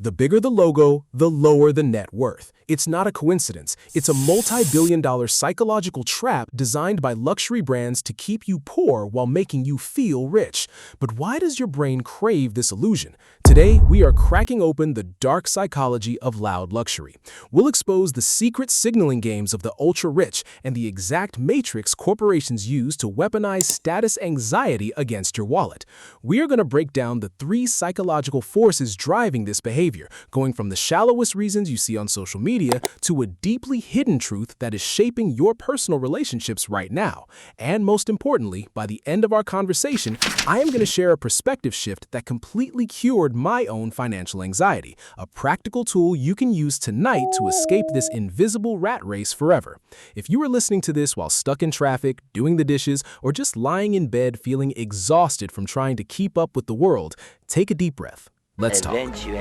The bigger the logo, the lower the net worth. It's not a coincidence. It's a multi-billion-dollar psychological trap designed by luxury brands to keep you poor while making you feel rich. But why does your brain crave this illusion? Today, we are cracking open the dark psychology of loud luxury. We'll expose the secret signaling games of the ultra-rich and the exact matrix corporations use to weaponize status anxiety against your wallet. We are going to break down the 3 psychological forces driving this behavior, going from the shallowest reasons you see on social media to a deeply hidden truth that is shaping your personal relationships right now. And most importantly, by the end of our conversation, I am going to share a perspective shift that completely cured my own financial anxiety, a practical tool you can use tonight to escape this invisible rat race forever. If you are listening to this while stuck in traffic, doing the dishes, or just lying in bed feeling exhausted from trying to keep up with the world, take a deep breath. Let's talk.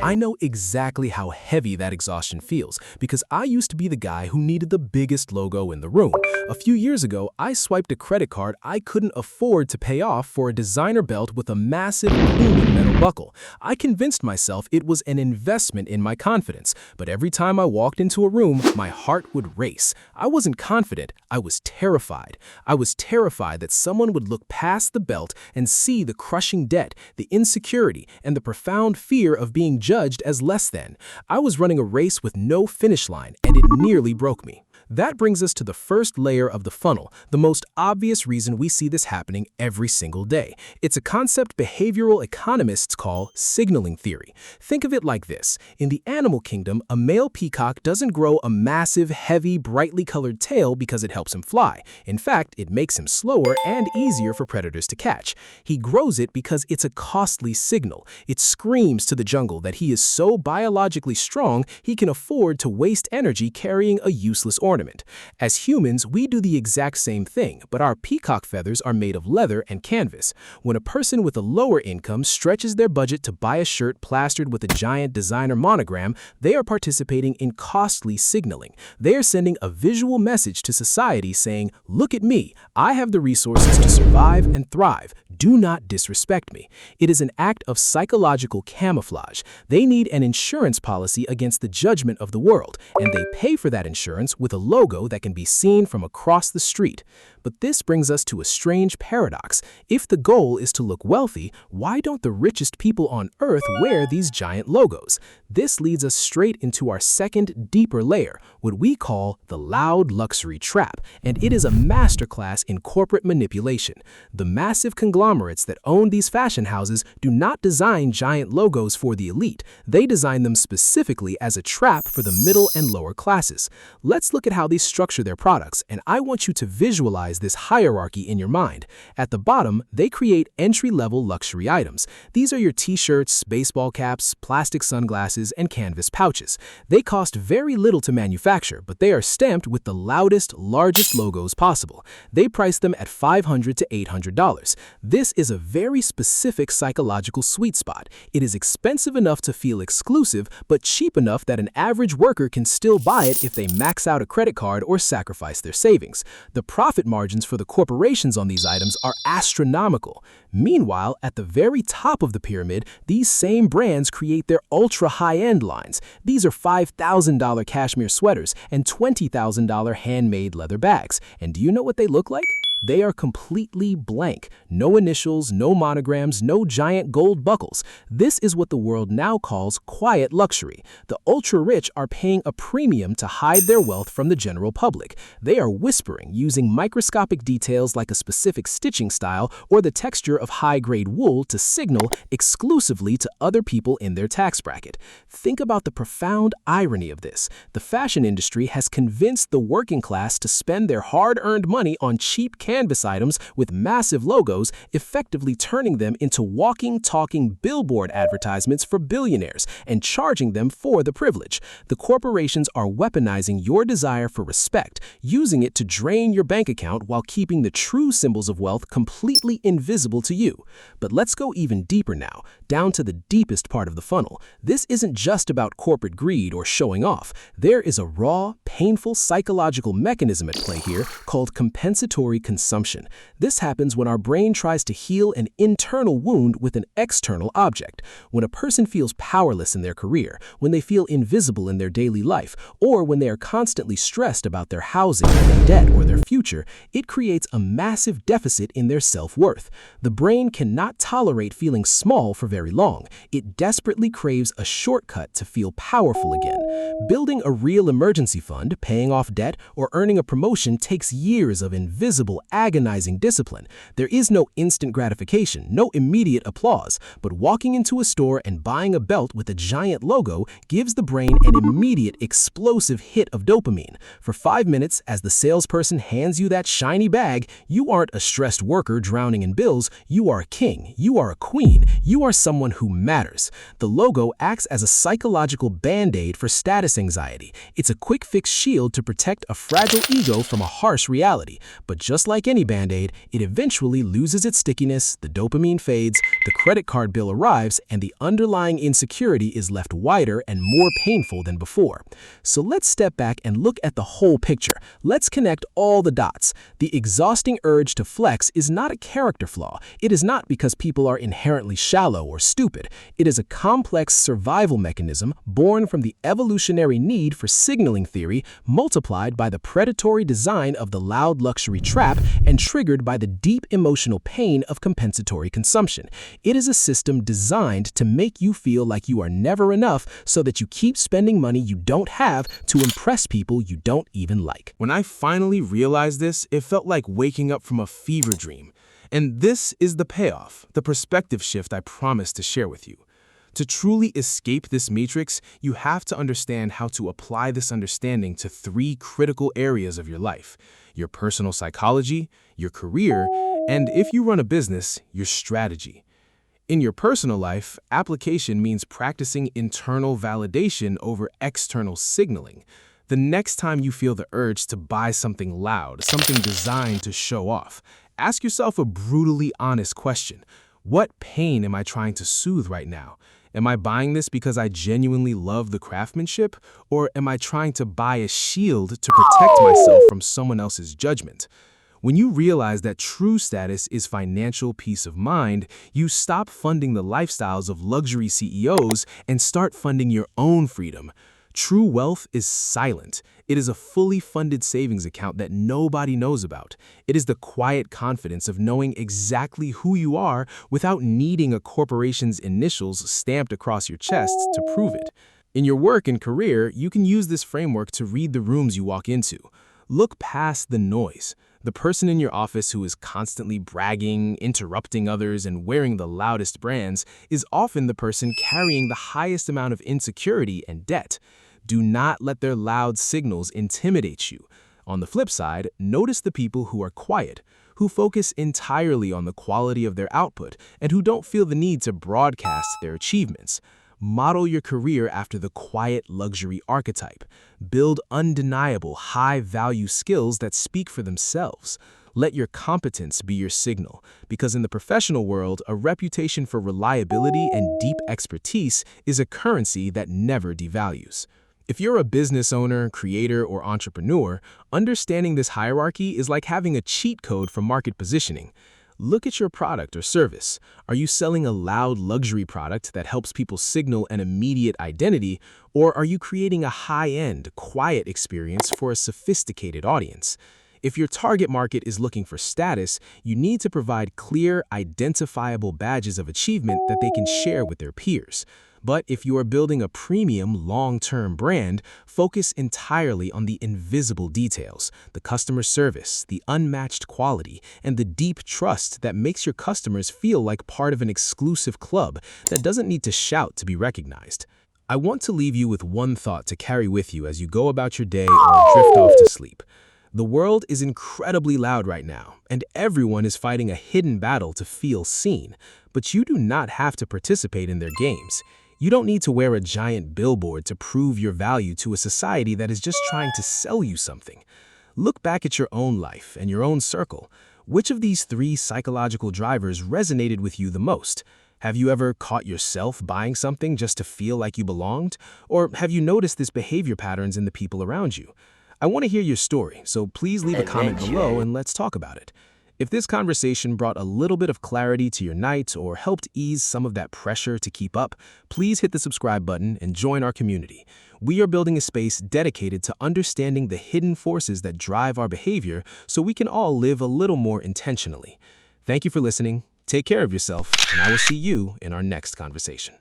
I know exactly how heavy that exhaustion feels because I used to be the guy who needed the biggest logo in the room. A few years ago, I swiped a credit card I couldn't afford to pay off for a designer belt with a massive gleaming metal buckle. I convinced myself it was an investment in my confidence, but every time I walked into a room, my heart would race. I wasn't confident, I was terrified. I was terrified that someone would look past the belt and see the crushing debt, the insecurity, and the profound fear of being judged as less than. I was running a race with no finish line, and it nearly broke me. That brings us to the first layer of the funnel, the most obvious reason we see this happening every single day. It's a concept behavioral economists call signaling theory. Think of it like this. In the animal kingdom, a male peacock doesn't grow a massive, heavy, brightly colored tail because it helps him fly. In fact, it makes him slower and easier for predators to catch. He grows it because it's a costly signal. It screams to the jungle that he is so biologically strong he can afford to waste energy carrying a useless ornament. As humans, we do the exact same thing, but our peacock feathers are made of leather and canvas. When a person with a lower income stretches their budget to buy a shirt plastered with a giant designer monogram, they are participating in costly signaling. They are sending a visual message to society saying, "Look at me, I have the resources to survive and thrive. Do not disrespect me." It is an act of psychological camouflage. They need an insurance policy against the judgment of the world, and they pay for that insurance with a logo that can be seen from across the street. But this brings us to a strange paradox. If the goal is to look wealthy, why don't the richest people on earth wear these giant logos? This leads us straight into our second, deeper layer, what we call the loud luxury trap, and it is a masterclass in corporate manipulation. The massive conglomerates that own these fashion houses do not design giant logos for the elite. They design them specifically as a trap for the middle and lower classes. Let's look at how they structure their products, and I want you to visualize this hierarchy in your mind. At the bottom, they create entry-level luxury items. These are your t-shirts, baseball caps, plastic sunglasses, and canvas pouches. They cost very little to manufacture, but they are stamped with the loudest, largest logos possible. They price them at $500 to $800. This is a very specific psychological sweet spot. It is expensive enough to feel exclusive, but cheap enough that an average worker can still buy it if they max out a credit card or sacrifice their savings. The profit margins for the corporations on these items are astronomical. Meanwhile, at the very top of the pyramid, these same brands create their ultra-high-end lines. These are $5,000 cashmere sweaters and $20,000 handmade leather bags. And do you know what they look like? They are completely blank. No initials, no monograms, no giant gold buckles. This is what the world now calls quiet luxury. The ultra-rich are paying a premium to hide their wealth from the general public. They are whispering, using microscopic details like a specific stitching style or the texture of high-grade wool to signal exclusively to other people in their tax bracket. Think about the profound irony of this. The fashion industry has convinced the working class to spend their hard-earned money on cheap canvas items with massive logos, effectively turning them into walking, talking billboard advertisements for billionaires and charging them for the privilege. The corporations are weaponizing your desire for respect, using it to drain your bank account while keeping the true symbols of wealth completely invisible to you. But let's go even deeper now. down to the deepest part of the funnel. This isn't just about corporate greed or showing off. There is a raw, painful psychological mechanism at play here called compensatory consumption. This happens when our brain tries to heal an internal wound with an external object. When a person feels powerless in their career, when they feel invisible in their daily life, or when they are constantly stressed about their housing, their debt, or their future, it creates a massive deficit in their self-worth. The brain cannot tolerate feeling small for very long. It desperately craves a shortcut to feel powerful again. Building a real emergency fund, paying off debt, or earning a promotion takes years of invisible, agonizing discipline. There is no instant gratification, no immediate applause, but walking into a store and buying a belt with a giant logo gives the brain an immediate, explosive hit of dopamine. For 5 minutes, as the salesperson hands you that shiny bag, you aren't a stressed worker drowning in bills, you are a king, you are a queen, you are someone who matters. The logo acts as a psychological band-aid for status anxiety. It's a quick-fix shield to protect a fragile ego from a harsh reality. But just like any band-aid, it eventually loses its stickiness, the dopamine fades, the credit card bill arrives, and the underlying insecurity is left wider and more painful than before. So let's step back and look at the whole picture. Let's connect all the dots. The exhausting urge to flex is not a character flaw. It is not because people are inherently shallow or stupid. It is a complex survival mechanism born from the evolutionary need for signaling theory multiplied by the predatory design of the loud luxury trap and triggered by the deep emotional pain of compensatory consumption. It is a system designed to make you feel like you are never enough so that you keep spending money you don't have to impress people you don't even like. When I finally realized this, it felt like waking up from a fever dream. And this is the payoff, the perspective shift I promised to share with you. To truly escape this matrix, you have to understand how to apply this understanding to 3 critical areas of your life: your personal psychology, your career, and if you run a business, your strategy. In your personal life, application means practicing internal validation over external signaling. The next time you feel the urge to buy something loud, something designed to show off, ask yourself a brutally honest question. What pain am I trying to soothe right now? Am I buying this because I genuinely love the craftsmanship, or am I trying to buy a shield to protect myself from someone else's judgment? When you realize that true status is financial peace of mind, you stop funding the lifestyles of luxury CEOs and start funding your own freedom. True wealth is silent. It is a fully funded savings account that nobody knows about. It is the quiet confidence of knowing exactly who you are without needing a corporation's initials stamped across your chest to prove it. In your work and career, you can use this framework to read the rooms you walk into. Look past the noise. The person in your office who is constantly bragging, interrupting others, and wearing the loudest brands is often the person carrying the highest amount of insecurity and debt. Do not let their loud signals intimidate you. On the flip side, notice the people who are quiet, who focus entirely on the quality of their output, and who don't feel the need to broadcast their achievements. Model your career after the quiet luxury archetype. Build undeniable, high-value skills that speak for themselves. Let your competence be your signal, because in the professional world, a reputation for reliability and deep expertise is a currency that never devalues. If you're a business owner, creator, or entrepreneur, understanding this hierarchy is like having a cheat code for market positioning. Look at your product or service. Are you selling a loud luxury product that helps people signal an immediate identity, or are you creating a high-end, quiet experience for a sophisticated audience? If your target market is looking for status, you need to provide clear, identifiable badges of achievement that they can share with their peers. But if you are building a premium, long-term brand, focus entirely on the invisible details, the customer service, the unmatched quality, and the deep trust that makes your customers feel like part of an exclusive club that doesn't need to shout to be recognized. I want to leave you with one thought to carry with you as you go about your day or drift off to sleep. The world is incredibly loud right now, and everyone is fighting a hidden battle to feel seen, but you do not have to participate in their games. You don't need to wear a giant billboard to prove your value to a society that is just trying to sell you something. Look back at your own life and your own circle. Which of these 3 psychological drivers resonated with you the most? Have you ever caught yourself buying something just to feel like you belonged? Or have you noticed this behavior patterns in the people around you? I want to hear your story, so please leave a comment below and let's talk about it. If this conversation brought a little bit of clarity to your night or helped ease some of that pressure to keep up, please hit the subscribe button and join our community. We are building a space dedicated to understanding the hidden forces that drive our behavior so we can all live a little more intentionally. Thank you for listening. Take care of yourself, and I will see you in our next conversation.